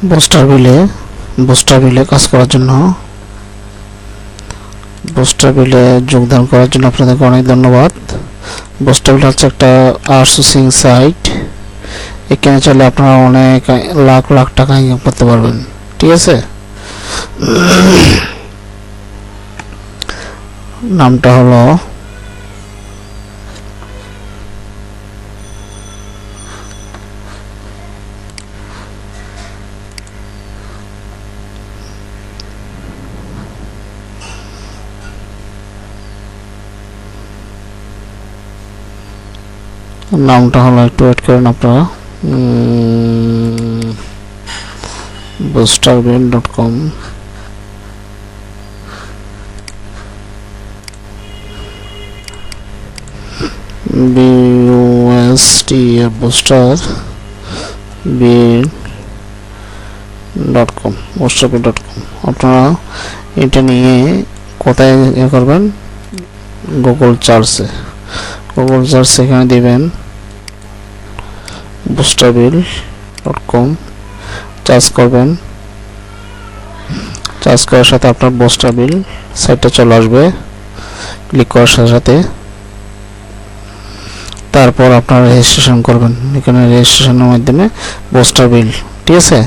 Booster বিলে কাজ করার জন্য, বুস্টার বিলে যোগদান করার জন্য আপনাদেরকে অনেক ধন্যবাদ। বুস্টার বিল হচ্ছে একটা আউটসোর্সিং সাইট। এখানে চলে আপনারা অনেক লাখ লাখ টাকা ইনকাম করতে পারবেন, ঠিক আছে। নামটা হলো একটু ওয়েট করেন আপনারা। bootstrapbill.com bootstrapbill.com আপনারা এটা নিয়ে কোথায় করবেন, গুগল সার্চে এখানে দিবেন bootstrapbill.com, সার্চ করবেন। সার্চ করার সাথে আপনার bootstrapbill সাইটটা চলে আসবে। ক্লিক করার সাথে তারপর আপনারা রেজিস্ট্রেশন করবেন। এখানে রেজিস্ট্রেশনের মাধ্যমে bootstrapbill, ঠিক আছে।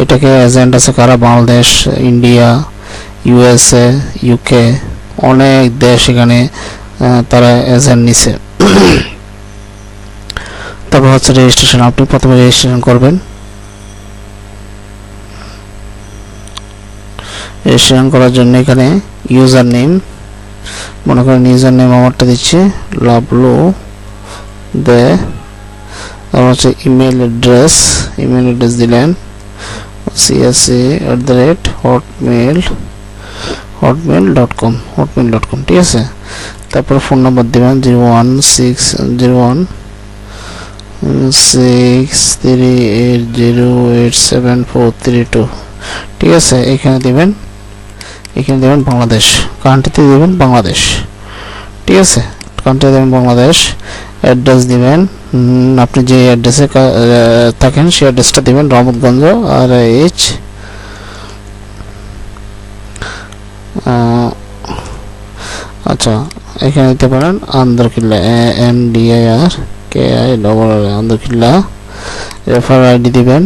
এটাকে এজেন্ট আছে কারা, বাংলাদেশ, ইন্ডিয়া, ইউএসএ, ইউকে, অনেক দেশ এখানে তারা এজেন্ট নিছে। তারপর হচ্ছে রেজিস্ট্রেশন। আপনি প্রথমে রেজিস্ট্রেশন করবেন। রেজিস্ট্রেশন করার জন্য এখানে ইউজার নেম, মনে করেন ইউজার নেম আমারটা দিচ্ছি লাভলু দে। তারপর হচ্ছে ইমেল অ্যাড্রেস দিলেন csc@hotmail.com, ঠিক আছে। তারপর ফোন নাম্বার দিবেন 0160638087432, ঠিক আছে। এখানে দিবেন বাংলাদেশ, কান্ট্রিতে দিবেন বাংলাদেশ, ঠিক আছে। কান্ট্রিতে দিবেন বাংলাদেশ। অ্যাড্রেস দিবেন আপনি যে অ্যাড্রেসে থাকেন সেই অ্যাড্রেসটা দিবেন, রহমতগঞ্জ RH। আচ্ছা, এখানে দিতে পারেন Andarkilla, ANDIRKI Andarkilla. Refer ID দিবেন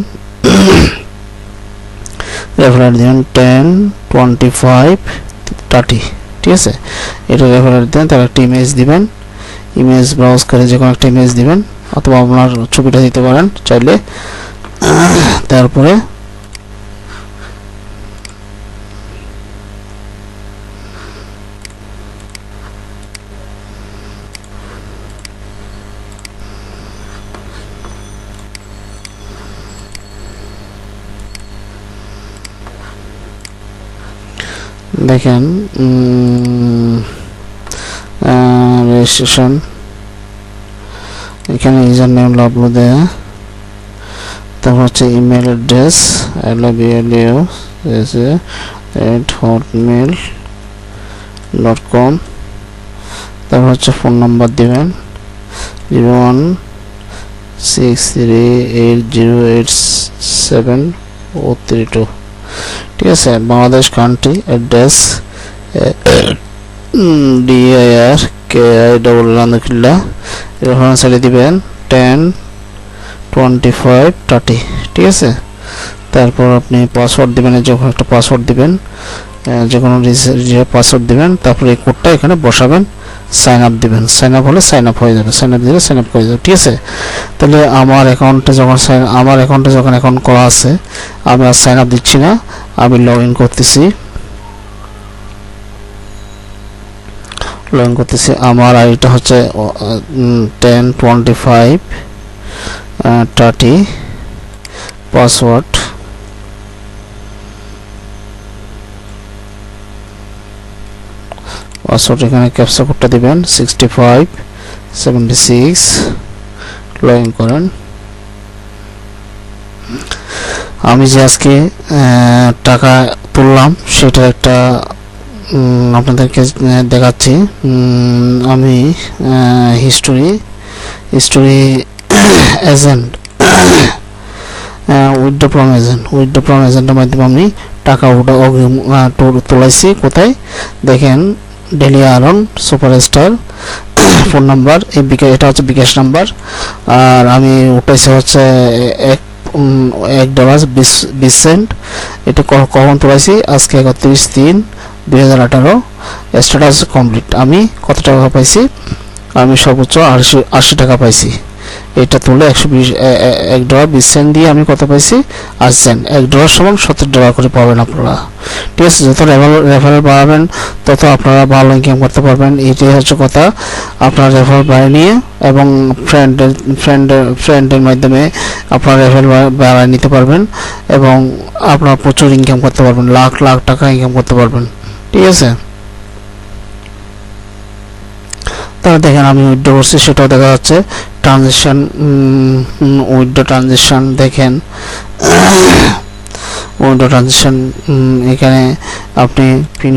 102530, ঠিক আছে। এটা রেফার আইডি দেন। তার একটা ইমেজ দিবেন, ইমেজ ব্রাউজ করে যে কোনো একটা ইমেজ দিবেন, অথবা আপনার ছবিটা দিতে পারেন চাইলে। তারপরে দেখেন রেজিস্ট্রেশন, এখানে ইউজার নেম লাভলু দেয়া। তারপর হচ্ছে ইমেল অ্যাড্রেস hotmail.com। তারপর হচ্ছে ফোন নাম্বার দিবেন 01638087432, ঠিক আছে। Bangladesh country address DIRKI Andarkilla. Reference ID দিবেন 102530, ঠিক আছে। তারপর আপনি পাসওয়ার্ড দিবেন, যখন একটা পাসওয়ার্ড দিবেন, যে কোনো পাসওয়ার্ড দিবেন। তারপর এই কোডটা এখানে বসাবেন, সাইন আপ দিবেন। সাইন আপ হলে সাইন আপ হয়ে যাবে, সাইন আপ দিলে সাইন আপ করে যাবে, ঠিক আছে। তাহলে আমার অ্যাকাউন্টে যখন অ্যাকাউন্ট করা আছে, আমি আর সাইন আপ দিচ্ছি না, আমি লগ ইন করতেছি। আমার আইডিটা হচ্ছে 102530, পাসওয়ার্ড এখানে ক্যাপচা কোডটা দিবেন 6576, লগ ইন করেন। আমি যে আজকে টাকা তুললাম সেটা একটা আপনাদেরকে দেখাচ্ছি। আমি history withdraw from agent, withdraw from এজেন্টের মাধ্যমে আমি টাকা তোলাইছি। কোথায় দেখেন, ডেলি আরন সুপারস্টার ফোন নাম্বার, এই বিকাশ, এটা হচ্ছে বিকাশ নাম্বার। আর আমি উঠাইছি হচ্ছে $1.20। এটা কখন তোলাইছি? আজকে 31/3/2018। Status complete. আমি কত টাকা পাইছি? আমি সর্বোচ্চ 80 টাকা পাইছি। এটা তুলে $1.20 দিয়ে আমি কত পাইছি? 80 সেন্ট। $1 সমান $70 করে পাবেন আপনারা। ঠিক আছে, যত রেফারেল বাড়াবেন তত আপনারা ভালো ইনকাম করতে পারবেন। এটাই হচ্ছে কথা। আপনার রেফারেল বাড়িয়ে নিয়ে এবং ফ্রেন্ডের মাধ্যমে আপনার রেফারেল বাড়িয়ে নিতে পারবেন এবং আপনারা প্রচুর ইনকাম করতে পারবেন, লাখ লাখ টাকা ইনকাম করতে পারবেন। ঠিক আছে, তাহলে দেখেন আমি উইথড্র করছি, সেটাও দেখা যাচ্ছে। ট্রানজেকশন, উইথড্র ট্রানজেকশন দেখেন, উইথড্র ট্রানজেকশন এখানে আপনি পিন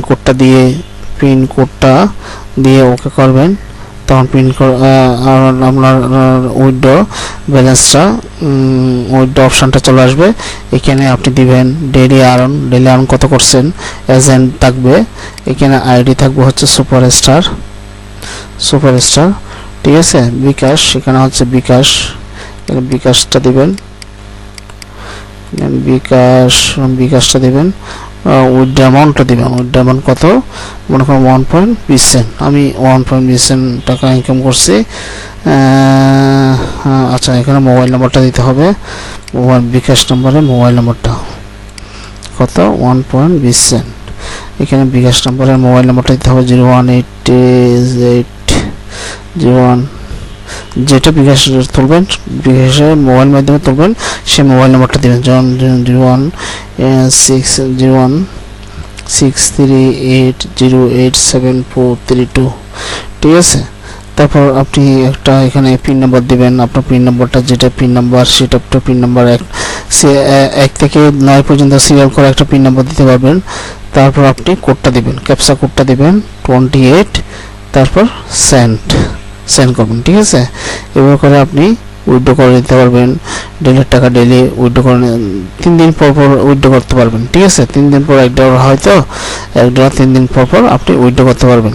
কোডটা দিয়ে ওকে করবেন, তখন আপনার উইথড্র ব্যালেন্সটা, উইথড্র অপশানটা চলে আসবে। এখানে আপনি দিবেন ডেইলি আর্ন কত করছেন, এজেন্ট থাকবে, এখানে আইডি থাকবে হচ্ছে সুপারস্টার। ঠিক আছে, বিকাশ, এখানে হচ্ছে বিকাশটা দিবেন, বিকাশটা দিবেন। উইথড্র অ্যামাউন্টটা দিবেন, উইথড্র অ্যামাউন্ট কত, মনে করেন 1.20 সেন্ট। আমি 1.20 সেন্ট টাকা ইনকাম করছি। আচ্ছা, এখানে মোবাইল নাম্বারটা দিতে হবে, বিকাশ নাম্বারে মোবাইল নাম্বারটা কত, 1.20 সেন্ট। এখানে বিকাশ নাম্বারের মোবাইল নাম্বারটা দিতে হবে 01801, যেটা বিকাশ তুলবেন, বিকাশের মোবাইল মাধ্যমে তুলবেন, সে মোবাইল নাম্বারটা দেবেন, যেমন 0163808742। ঠিক আছে, তারপর আপনি একটা এখানে পিন নাম্বার দিবেন। আপনার পিন নাম্বারটা, যেটা পিন নাম্বার, সেটা একটা পিন নাম্বার 1 থেকে 9 পর্যন্ত সিরিয়াল করে একটা পিন নাম্বার দিতে পারবেন। তারপর আপনি কোডটা দিবেন, ক্যাপচা কোডটা দিবেন 28, তারপর সেন্ড করবেন। ঠিক আছে, এবার করে আপনি উইথড্র করে নিতে পারবেন। ডেলি টাকা ডেলি উইথড্র করে 3 দিন পর উইথড্র করতে পারবেন। ঠিক আছে, 3 দিন পর $1 হয়তো, $1 3 দিন পর আপনি উইথড্র করতে পারবেন।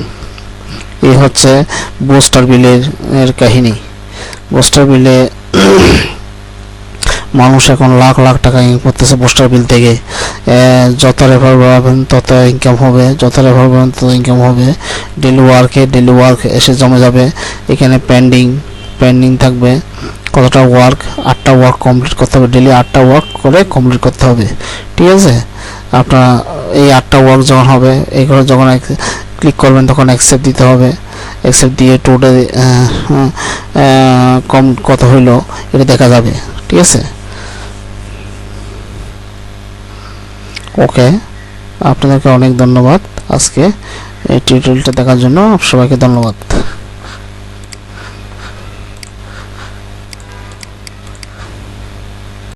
এই হচ্ছে বুস্টার বিলের কাহিনী। বুস্টার বিলে মানুষ এখন লাখ লাখ টাকা ইনকাম করতেছে বুস্টার বিল থেকে। যত রেফার বাড়াবেন তত ইনকাম হবে, যত রেফার বাড়াবেন তত ইনকাম হবে। ডেলি ওয়ার্ক এসে জমে যাবে। এখানে পেন্ডিং থাকবে কতটা ওয়ার্ক, 8টা ওয়ার্ক কমপ্লিট করতে হবে, ডেলি 8টা ওয়ার্ক করে কমপ্লিট করতে হবে। ঠিক আছে, আপনার এই 8টা ওয়ার্ক যখন হবে, এইগুলো যখন ক্লিক করবেন তখন অ্যাকসেপ্ট দিতে হবে। অ্যাকসেপ্ট দিয়ে টোটাল কম কত হইলো এটা দেখা যাবে। ঠিক আছে, ওকে, আপনাদেরকে অনেক ধন্যবাদ আজকে এই টিউটোরিয়ালটা দেখার জন্য। সবাইকে ধন্যবাদ।